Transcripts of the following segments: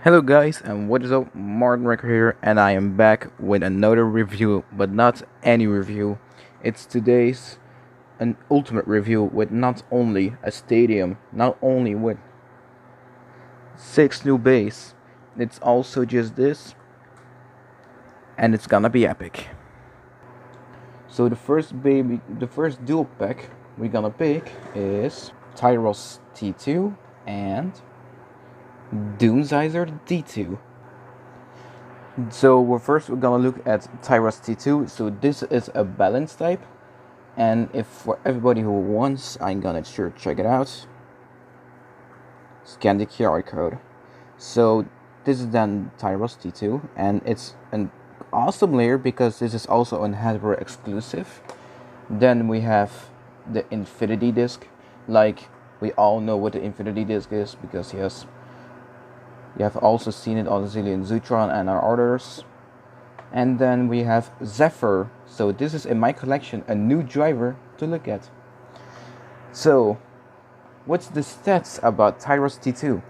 Hello guys, and what is up? Martin Recker here, and I am back with another review, but not any review. It's today's an ultimate review with not only a stadium, not only with 6 new bays, it's also just this, and it's gonna be epic. So the first dual pack we're gonna pick is Tyros T2 and Doomsizer D2. So we're gonna look at Tyros T2. So this is a balance type, and if for everybody who wants, I'm gonna sure check it out. Scan the QR code. So this is then Tyros T2, and it's an awesome layer because this is also an Hasbro exclusive. Then we have the Infinity Disc. Like we all know what the Infinity Disc is because yes. You have also seen it on Zillion Zutron and our others. And then we have Zephyr. So this is in my collection a new driver to look at. So what's the stats about Tyros T2?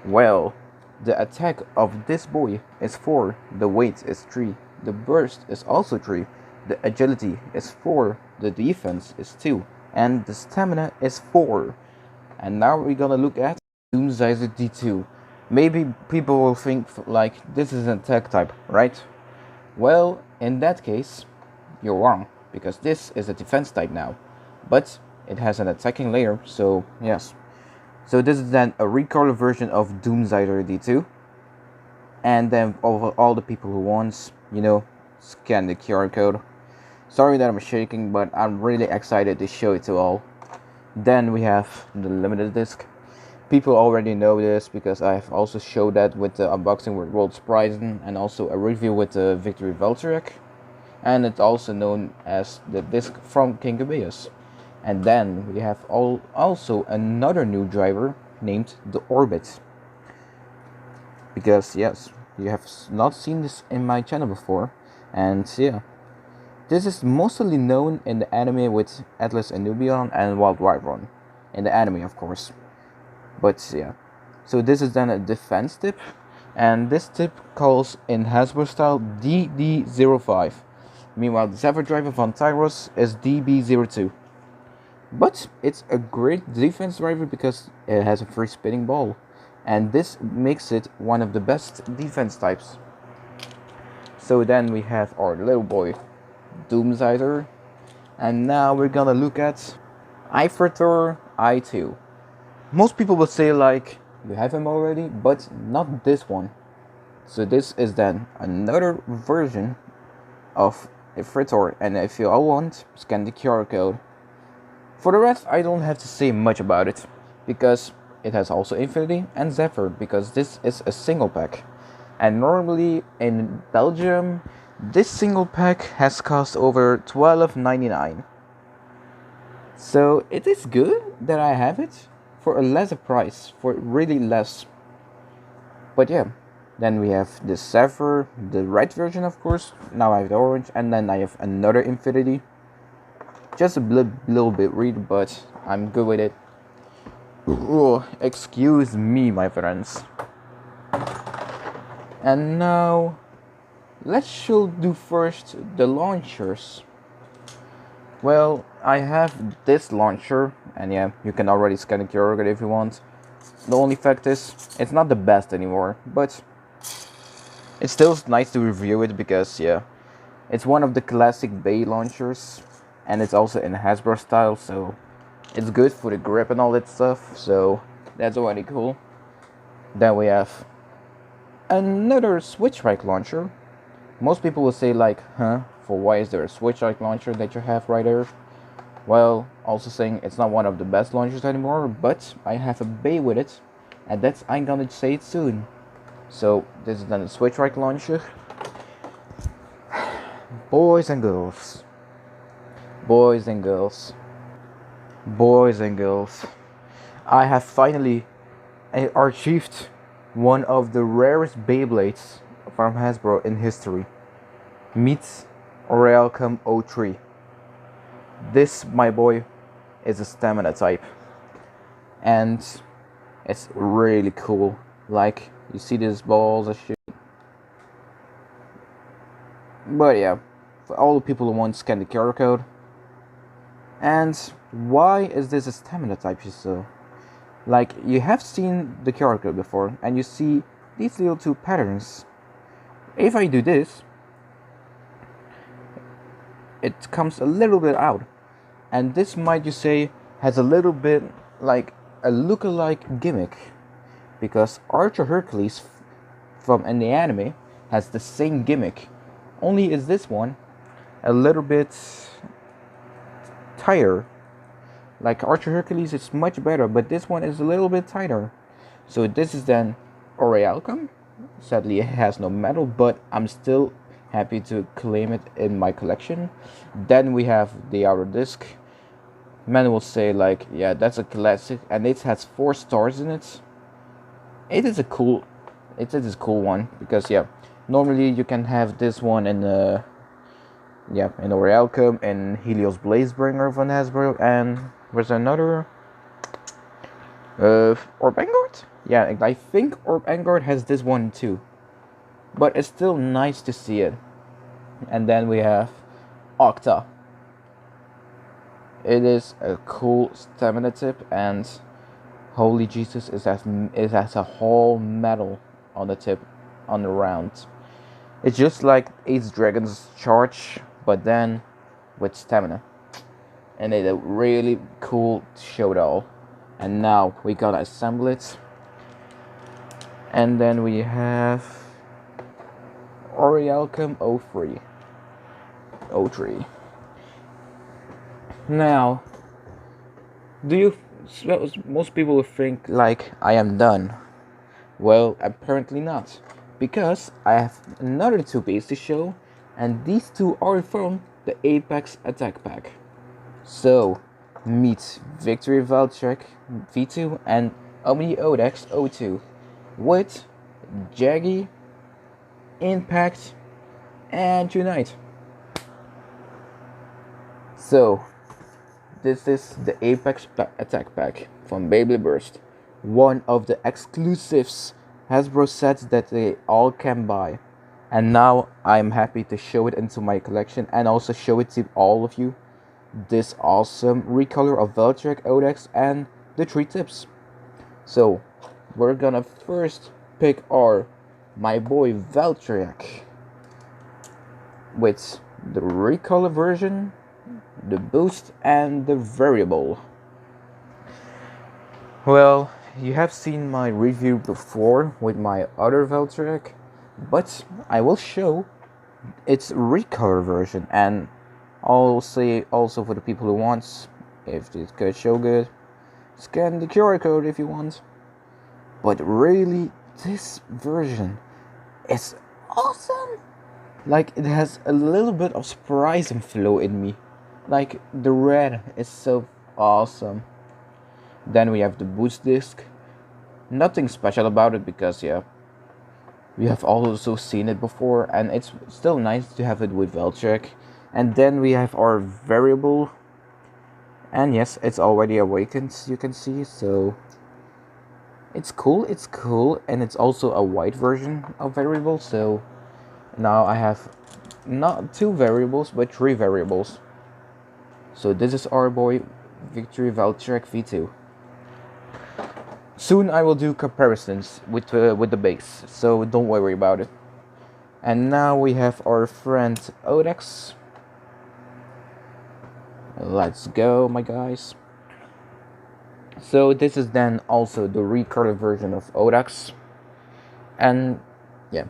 Well, the attack of this boy is 4, the weight is 3, the burst is also 3, the agility is 4, the defense is 2, and the stamina is 4. And now we're gonna look at Doomsizer D2. Maybe people will think like this is an attack type, right? Well, in that case, you're wrong, because this is a defense type now, but it has an attacking layer, so yes. So this is then a recolor version of Doomsizer D2, and then all the people who wants, scan the QR code. Sorry that I'm shaking, but I'm really excited to show it to all. Then we have the limited disc. People already know this because I've also showed that with the unboxing with World's Prizing and also a review with the Victory Valtryek. And it's also known as the disc from King Abias. And then we have also another new driver named the Orbit. Because yes, you have not seen this in my channel before. And yeah, this is mostly known in the anime with Atlas and Nubion and Wild Wyvern. In the anime, of course. But yeah, so this is then a defense tip, and this tip calls in Hasbro style DD05. Meanwhile, the Zephyr driver von Tyros is DB02. But it's a great defense driver because it has a free spinning ball, and this makes it one of the best defense types. So then we have our little boy, Doomsizer, and now we're gonna look at Ifritor I2. Most people would say like, you have him already, but not this one. So this is then another version of Ifritor, and if you all want, scan the QR code. For the rest, I don't have to say much about it, because it has also Infinity and Zephyr, because this is a single pack. And normally in Belgium, this single pack has cost over $12.99. So it is good that I have it for a lesser price, for really less. But yeah, then we have the Zephyr, the red version of course, now I have the orange, and then I have another Infinity. Just a little bit weird, but I'm good with it. Oh, excuse me, my friends. And now, let's do first the launchers. Well, I have this launcher, and yeah, you can already scan the QR code if you want. The only fact is, it's not the best anymore, but it's still nice to review it because, yeah, it's one of the classic Bay launchers, and it's also in Hasbro style, so it's good for the grip and all that stuff, so that's already cool. Then we have another Switch-like launcher. Most people will say like, for why is there a Switch-like launcher that you have right there? Well, also saying it's not one of the best launchers anymore, but I have a Bay with it, and I'm gonna say it soon. So this is then a Switch-like launcher. Boys and girls, boys and girls, boys and girls, I have finally archived one of the rarest Beyblades from Hasbro in history. Meets Orichalcum 03. This, my boy, is a stamina type, and it's really cool. Like, You see these balls of shit. But yeah, for all the people who want to scan the QR code. And why is this a stamina type so? Like, you have seen the QR code before, and you see these little two patterns. If I do this, it comes a little bit out. And this might, you say, has a little bit like a look-alike gimmick. Because Archer Hercules from in the anime has the same gimmick. Only is this one a little bit tighter. Like Archer Hercules is much better, but this one is a little bit tighter. So this is then Orichalcum. Sadly, it has no metal, but I'm still happy to claim it in my collection. Then we have the outer disc. Many will say like, yeah, that's a classic, and it has 4 stars in it. It is a cool one because yeah, normally you can have this one in in Orichalcum and Helios Blazebringer von Hasbro, and there's another Orb Engard? Yeah, I think Orb Engard has this one too. But it's still nice to see it. And then we have Octa. It is a cool stamina tip, and holy Jesus, it has a whole metal on the tip, on the round. It's just like Ace Dragon's charge, but then with stamina. And it's a really cool showdown. And now we gotta assemble it. And then we have Orichalcum 03. Now, most people will think like I am done. Well, apparently not, because I have another 2 pieces to show, and these 2 are from the Apex Attack Pack. So, meet Victory Valtrek V2 and Omni Odex 02 with Jaggy, Impact, and Unite. So, this is the Apex Attack Pack from Beyblade Burst, one of the exclusives Hasbro sets that they all can buy. And now I'm happy to show it into my collection and also show it to all of you. This awesome recolor of Valtrek, Odex, and the 3 tips. So, we're gonna first pick my boy Valtrek with the recolor version, the boost, and the variable. Well, you have seen my review before with my other Valtrek, but I will show its recolor version, and I'll say also for the people who want, if this could show good, scan the QR code if you want. But really, this version is awesome. Like, it has a little bit of surprise and flow in me. Like, the red is so awesome. Then we have the boost disc. Nothing special about it because, yeah, we have also seen it before, and it's still nice to have it with Valtrek. And then we have our variable. And yes, it's already awakened, you can see, so it's cool, and it's also a white version of variable, so now I have not 2 variables, but 3 variables. So this is our boy Victory Valtrek V2. Soon I will do comparisons with the base, so don't worry about it. And now we have our friend Odex. Let's go, my guys. So this is then also the recolored version of Odex. And yeah,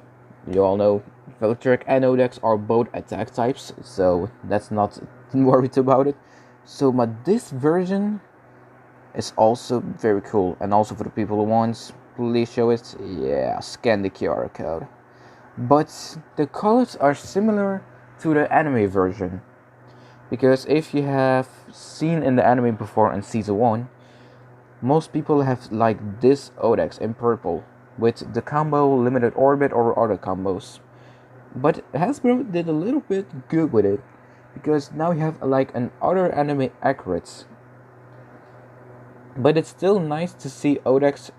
you all know Valtrek and Odex are both attack types, so that's not worried about it. So but this version is also very cool, and also for the people who want, please show it. Yeah, scan the QR code. But the colors are similar to the anime version. Because if you have seen in the anime before in season 1, most people have like this Odex in purple with the combo limited orbit or other combos. But Hasbro did a little bit good with it, because now you have like an other anime accurate. But it's still nice to see Odex,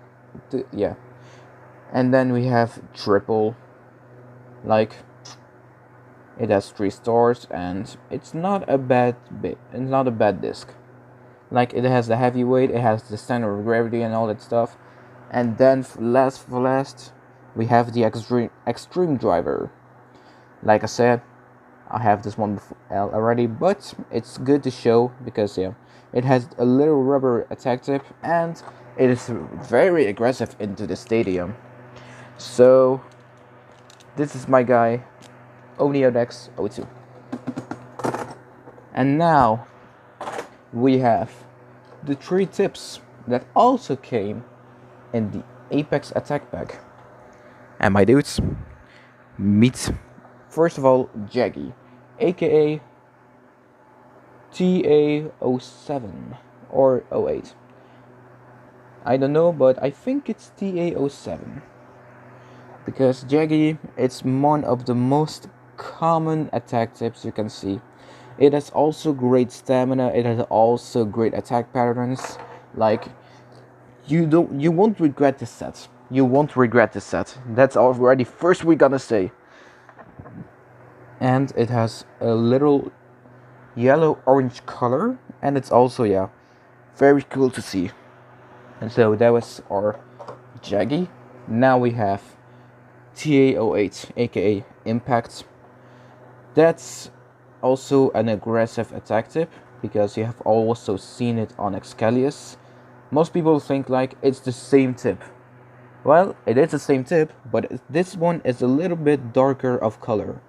And then we have triple, like it has 3 stars, and it's not a bad disc. Like it has the heavyweight, it has the center of gravity and all that stuff. And then for last, we have the extreme driver. Like I said, I have this one already, but it's good to show because yeah, it has a little rubber attack tip and it is very aggressive into the stadium. So this is my guy, Omniodex 02. And now we have the 3 tips that also came in the Apex attack pack. And my dudes, meet first of all Jaggy, aka TA07 or 08. I don't know, but I think it's TA07 because Jaggy, it's one of the most common attack tips you can see. It has also great stamina, it has also great attack patterns. Like you won't regret this set. You won't regret this set. That's already first we're gonna say. And it has a little yellow orange color, and it's also, yeah, very cool to see. And so that was our Jaggy. Now we have TA08, aka Impact. That's also an aggressive attack tip because you have also seen it on Excalius. Most people think like it's the same tip. Well, it is the same tip, but this one is a little bit darker of color.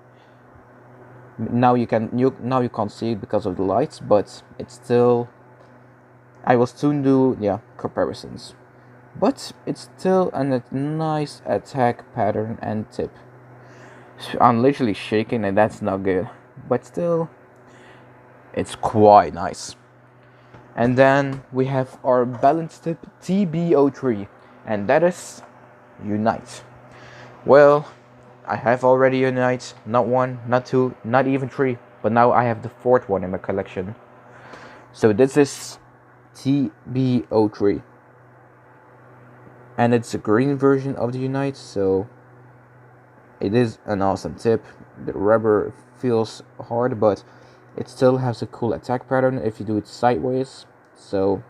Now you can't see it because of the lights, but it's still. I will soon do comparisons, but it's still a nice attack pattern and tip. I'm literally shaking, and that's not good, but still, it's quite nice. And then we have our balance tip TB03, and that is Unite. Well, I have already Unite, not 1, not 2, not even 3, but now I have the 4th one in my collection. So this is TB03, and it's a green version of the Unite, so it is an awesome tip. The rubber feels hard, but it still has a cool attack pattern if you do it sideways. So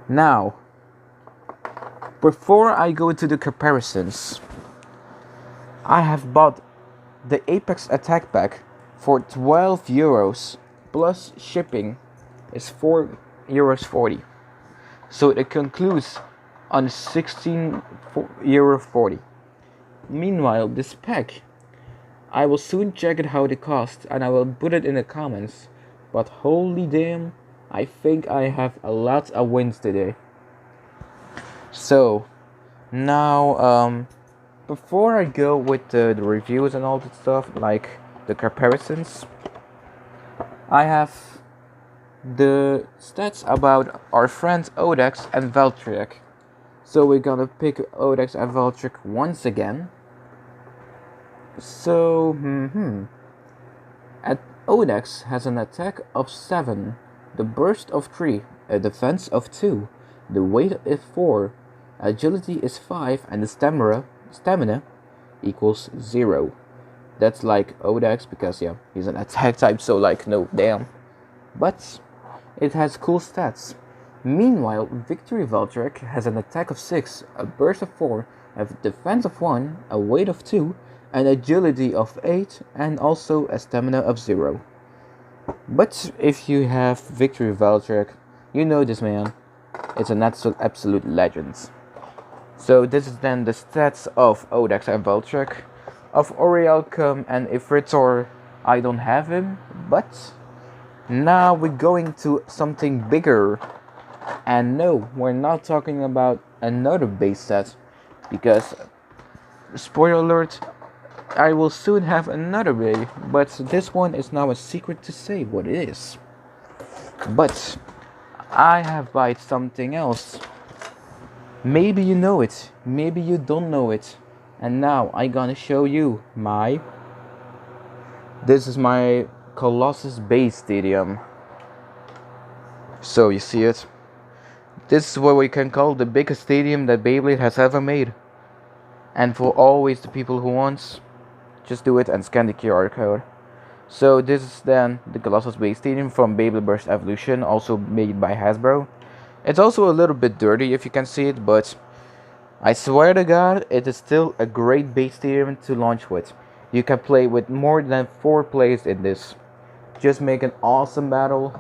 now, before I go to the comparisons, I have bought the Apex attack pack for 12 euros plus shipping is 4 euros 40. So it concludes on 16 euro 40. Meanwhile, this pack, I will soon check it how it costs and I will put it in the comments. But holy damn, I think I have a lot of wins today. So now, before I go with the reviews and all that stuff, like the comparisons, I have the stats about our friends Odex and Valtryek. So we're gonna pick Odex and Valtryek once again. So, Odex has an attack of 7, the burst of 3, a defense of 2, the weight is 4, agility is 5, and the stamina equals 0. That's like Odex because he's an attack type, so like no damn. But it has cool stats. Meanwhile, Victory Valtryek has an attack of 6, a burst of 4, a defense of 1, a weight of 2, an agility of 8, and also a stamina of 0. But if you have Victory Valtryek, you know this man. It's an absolute legend. So this is then the stats of Odex and Valtryek. Of Orichalcum and Ifritor, I don't have him, but now we're going to something bigger. And no, we're not talking about another base set, because, spoiler alert, I will soon have another bay, but this one is now a secret to say what it is. But I have bought something else. Maybe you know it, maybe you don't know it. And now I'm gonna show you this is my Colossus Beystadium. So you see it. This is what we can call the biggest stadium that Beyblade has ever made. And for always the people who wants, just do it and scan the QR code. So this is then the Colossus Beystadium from Beyblade Burst Evolution, also made by Hasbro. It's also a little bit dirty if you can see it, but I swear to God, it is still a great Beystadium to launch with. You can play with more than 4 players in this. Just make an awesome battle,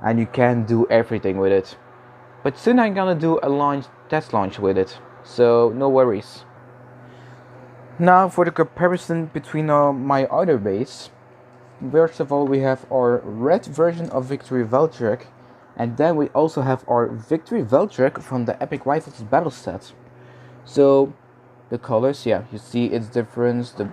and you can do everything with it. But soon I'm gonna do a test launch with it, so no worries. Now for the comparison between my other base. First of all, we have our red version of Victory Veltrek, and then we also have our Victory Veltrek from the Epic Rivals battle set. So the colors, yeah, you see its difference. The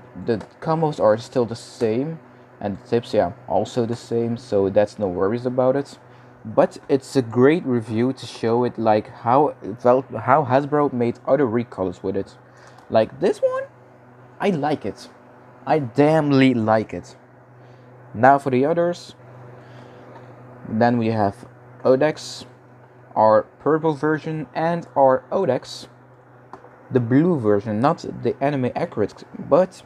combos are still the same, and the tips, yeah, also the same, so that's no worries about it. But it's a great review to show it, like how Hasbro made other recolors with it. Like this one, I like it. I damnly like it. Now for the others. Then we have Odex, our purple version, and our Odex, the blue version, not the anime accurate, but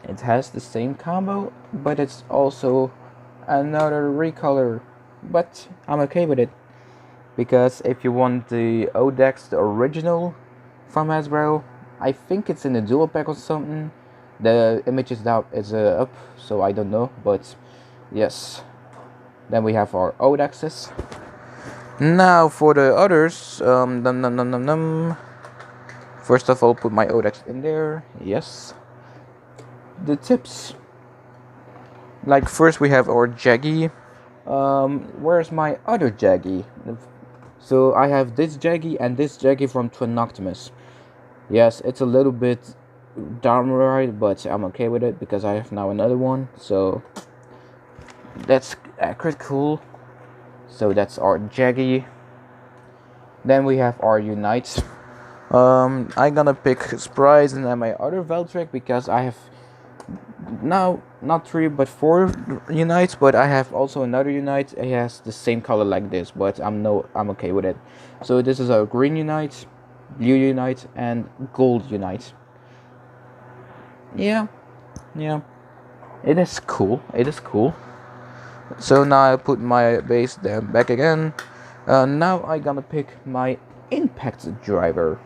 it has the same combo, but it's also another recolor. But I'm okay with it, because if you want the Odex, the original from Hasbro, I think it's in a dual pack or something. The image is up, so I don't know, but yes. Then we have our Odexes. Now for the others, first of all, put my Odex in there. Yes. The tips. Like first we have our Jaggy. Where's my other Jaggy? So I have this Jaggy and this Jaggy from Twinoctimus. Yes, it's a little bit downright, but I'm okay with it because I have now another one. So that's accurate, cool. So that's our Jaggy. Then we have our Unite. I'm gonna pick Surprise and then my other Veltrek because I have now not 3 but 4 Unites, but I have also another Unite. It has the same color like this, but I'm okay with it. So this is our green Unite, blue Unite, and gold Unite. Yeah. It is cool. So now I put my base there back again. Now I'm gonna pick my impact driver.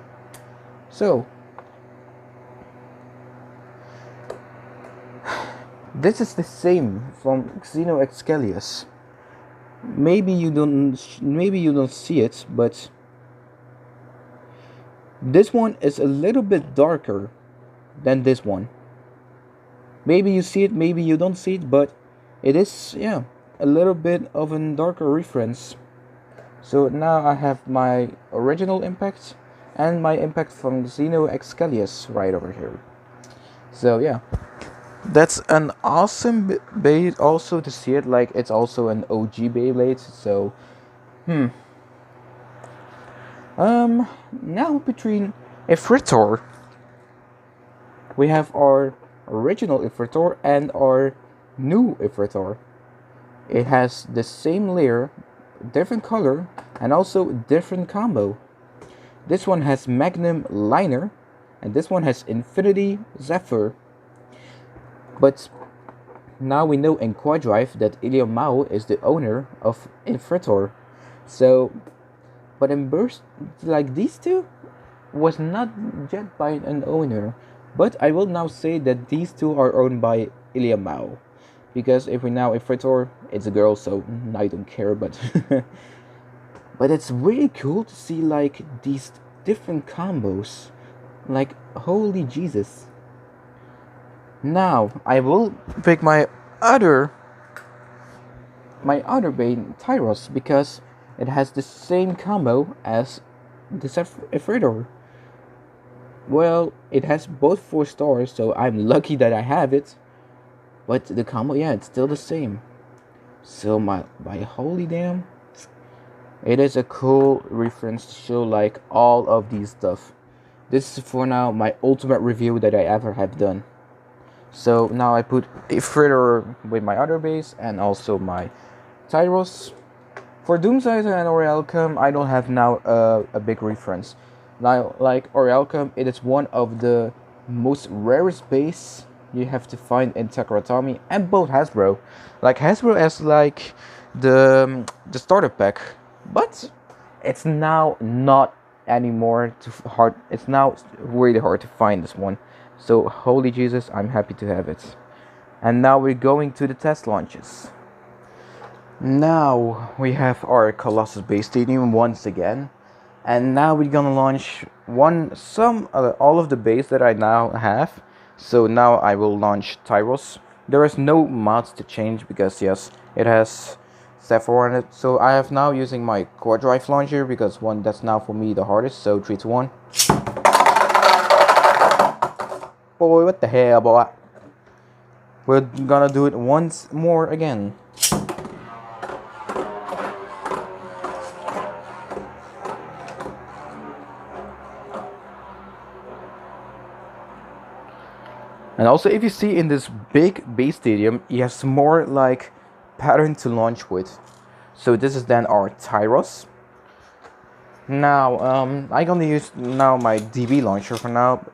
So this is the same from Xeno Excalius. Maybe you don't see it, but this one is a little bit darker than this one. Maybe you see it, maybe you don't see it, but it is, yeah, a little bit of a darker reference. So now I have my original impact and my impact from Xeno Excalius right over here. So yeah, that's an awesome Beyblade also to see it, like it's also an OG Beyblade. So now between Ifritor, we have our original Ifritor and our new Ifritor. It has the same layer, different color, and also different combo. This one has Magnum Liner, and this one has Infinity Zephyr. But now we know in Quadrive that Ilya Mao is the owner of Ifritor. So, but in Burst, like these two, was not yet by an owner. But I will now say that these two are owned by Ilya Mao. Because if we now Ifritor, it's a girl, so I don't care, but but it's really cool to see like these different combos. Like, holy Jesus. Now I will pick my other Bane, Tyros, because it has the same combo as the Ifritor. Well, it has both 4 stars, so I'm lucky that I have it. But the combo, yeah, it's still the same. So my holy damn, it is a cool reference to show like all of these stuff. This is for now my ultimate review that I ever have done. So now I put Ifritor with my other base and also my Tyros. For Doomsizer and Orichalcum, I don't have now a big reference. Now, like Orichalcum, it is one of the most rarest base you have to find in Takaratomi, and both Hasbro. Like Hasbro has like the starter pack, but it's now not anymore too hard. It's now really hard to find this one. So holy Jesus, I'm happy to have it. And now we're going to the test launches. Now we have our Colossus Beystadium once again, and now we're gonna launch all of the base that I now have. So now I will launch Tyros. There is no mods to change because yes, it has Zephyr on it. So I have now using my core drive launcher because that's now for me the hardest. So 3, 2, 1. Boy, what the hell, boy? We're gonna do it once more again. And also, if you see in this big Beystadium, you have some more like pattern to launch with. So this is then our Tyros. Now, I'm gonna use now my DB launcher for now.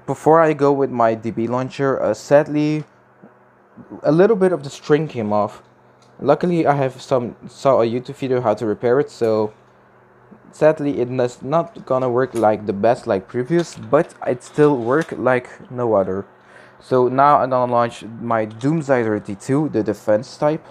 Before I go with my DB launcher, sadly, a little bit of the string came off. Luckily, I have saw a YouTube video how to repair it. So sadly, it is not gonna work like the best like previous, but it still work like no other. So now I'm gonna launch my Doomsizer D2, the defense type.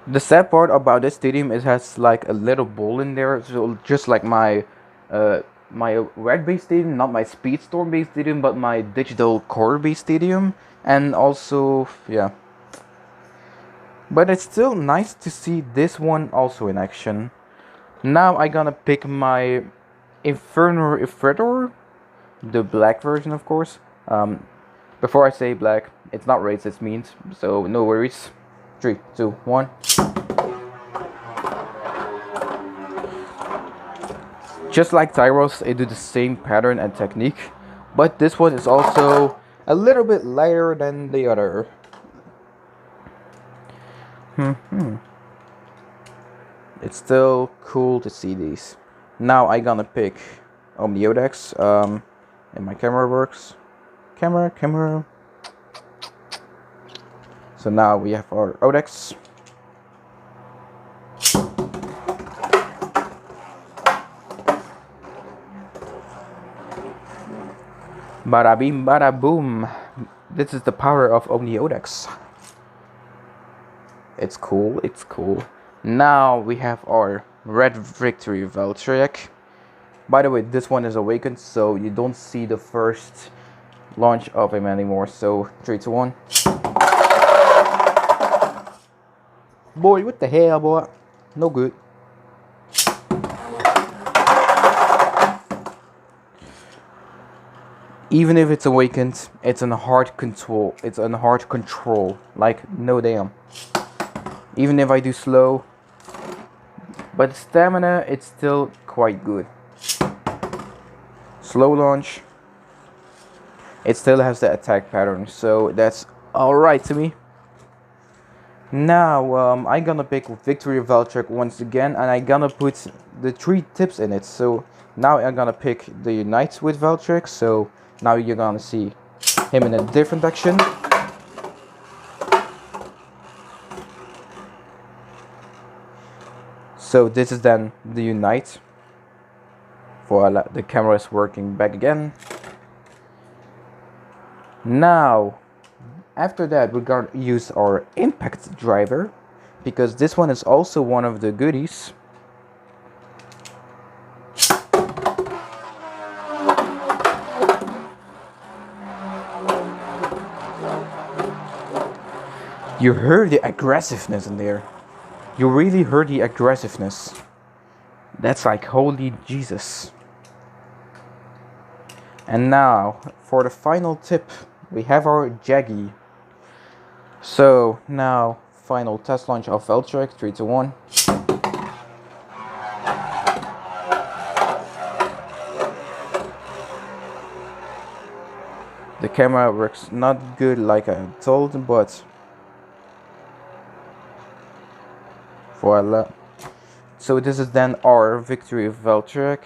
The sad part about this stadium is it has like a little ball in there, so just like my red Beystadium, not my Speedstorm Beystadium, but my digital core Beystadium, and also yeah. But it's still nice to see this one also in action. Now I'm gonna pick my Ifritor, the black version, of course. Before I say black, it's not racist means, so no worries. 3, 2, 1. Just like Tyros, it do the same pattern and technique, but this one is also a little bit lighter than the other. It's still cool to see these. Now I'm gonna pick Omniodex. And my camera works. Camera. So now we have our Odex. Bada bing, bada boom. This is the power of Omniodex. It's cool. Now we have our Red Victory Valtryek. By the way, this one is awakened, so you don't see the first launch of him anymore. So 3, 2, 1. Boy, what the hell, boy? No good. Even if it's awakened, it's on hard control. Like, no damn. Even if I do slow, but stamina, it's still quite good. Slow launch. It still has the attack pattern, so that's alright to me. Now, I'm gonna pick Victory Valtryek once again, and I'm gonna put the 3 tips in it. So now I'm gonna pick the Unite with Valtryek, so now you're gonna see him in a different action. So this is then the Unite. Voila, the camera is working back again. Now, after that, we're going to use our Impact Driver, because this one is also one of the goodies. You heard the aggressiveness in there. You really heard the aggressiveness. That's like holy Jesus. And now, for the final tip, we have our Jaggy. So, now, final test launch of Valtryek, 3, 2, 1. The camera works not good like I told, but voila. So this is then our victory Valtryek.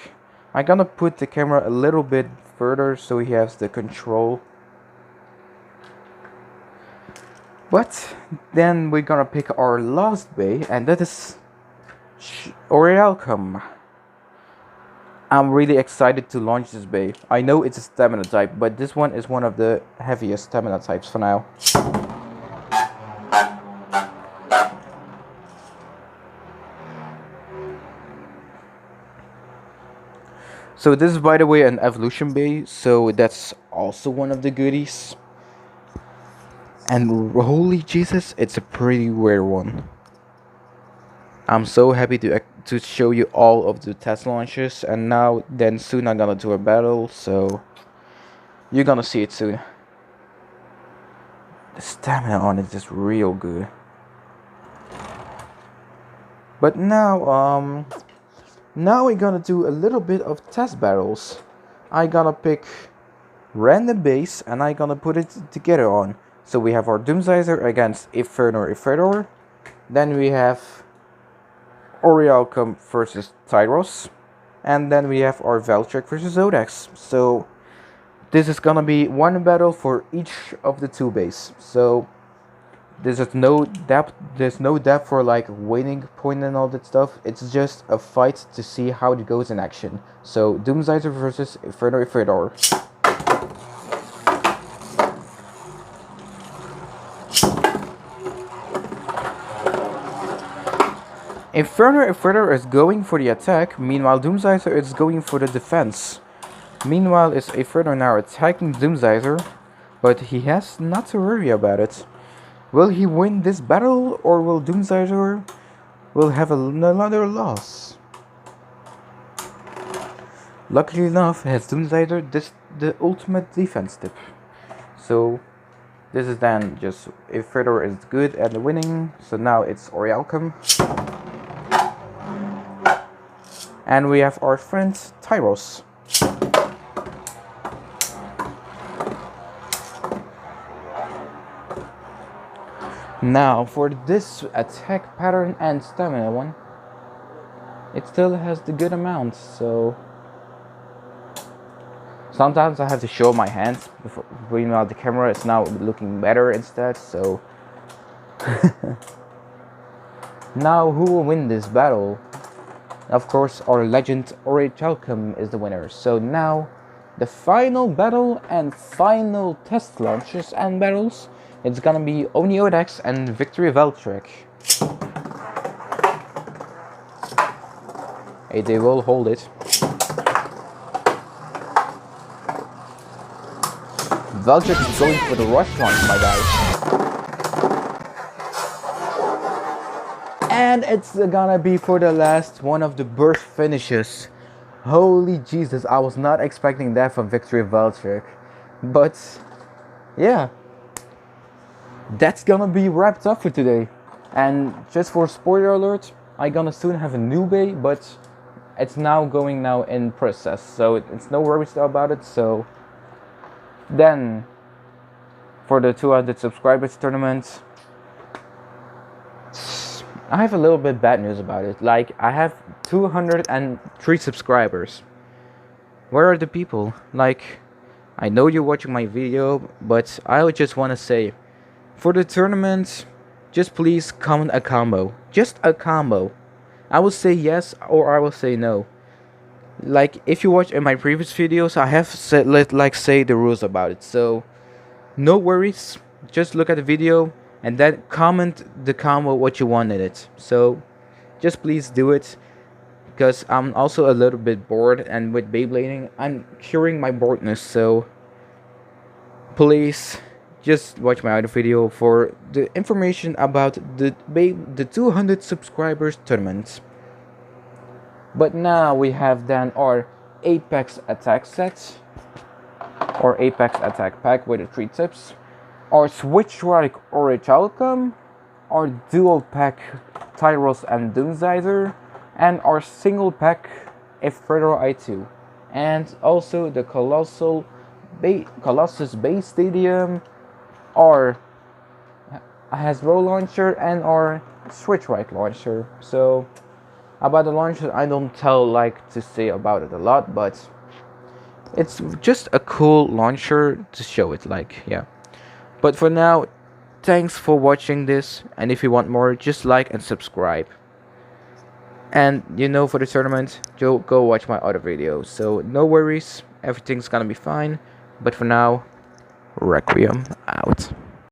I'm gonna put the camera a little bit further so he has the control. But then we're gonna pick our last bay, and that is Orichalcum. I'm really excited to launch this bay. I know it's a stamina type, but this one is one of the heaviest stamina types for now. So this is, by the way, an evolution bay, so that's also one of the goodies. And holy Jesus, it's a pretty rare one. I'm so happy to show you all of the test launches, and now then soon I'm gonna do a battle, so you're gonna see it soon. The stamina on it is real good. But now we're gonna do a little bit of test battles. I'm gonna pick random base and I'm gonna put it together on. So we have our Doomsizer against Ifritor. Then we have Orichalcum versus Tyros. And then we have our Valtryek versus Zodax. So this is gonna be one battle for each of the two bases. So there's no depth for like winning point and all that stuff. It's just a fight to see how it goes in action. So Doomsizer versus Ifritor. Ifritor is going for the attack, meanwhile Doomsizer is going for the defense. Meanwhile is Ifritor now attacking Doomsizer, but he has not to worry about it. Will he win this battle, or will Doomsizer will have another loss? Luckily enough, has Doomsizer the ultimate defense tip. So this is then just Ifritor is good at winning. So now it's Orichalcum. And we have our friend Tyros. Now for this attack pattern and stamina one, it still has the good amount, so sometimes I have to show my hands before, meanwhile the camera is now looking better instead, so now who will win this battle? Of course, our legend Orichalcum is the winner. So now the final battle and final test launches and battles, it's gonna be Oniodex and Victory Valtryek. Hey, they will hold it. Valtryek is going for the rush launch, my guys. And it's gonna be for the last one of the burst finishes. Holy Jesus, I was not expecting that from Victory Valtryek. But yeah, that's gonna be wrapped up for today. And just for spoiler alert, I'm gonna soon have a new bay, but it's now going in process, so it's no worries about it. So then for the 200 subscribers tournament, I have a little bit bad news about it. Like, I have 203 subscribers. Where are the people? Like, I know you're watching my video, but I would just want to say, for the tournament, just please comment a combo. Just a combo. I will say yes or I will say no. Like, if you watch in my previous videos, I have said, say the rules about it. So, no worries. Just look at the video and then comment the combo what you want in it. So just please do it, because I'm also a little bit bored, and with Beyblading I'm curing my boredness. So please just watch my other video for the information about the 200 subscribers tournament. But now we have then our Apex attack set, or Apex attack pack with the 3 tips, our Switch Strike Orichalcum, our dual pack Tyros and Doomsizer, and our single pack Ifritor I2, and also the Colossal Colossus Beystadium, or a Hasbro launcher, and or Switch Right launcher. So about the launcher, I don't like to say about it a lot, but it's just a cool launcher to show it, like, yeah. But for now, thanks for watching this, and if you want more, just like and subscribe. And for the tournament, go watch my other videos. So no worries, everything's gonna be fine. But for now, Requiem out.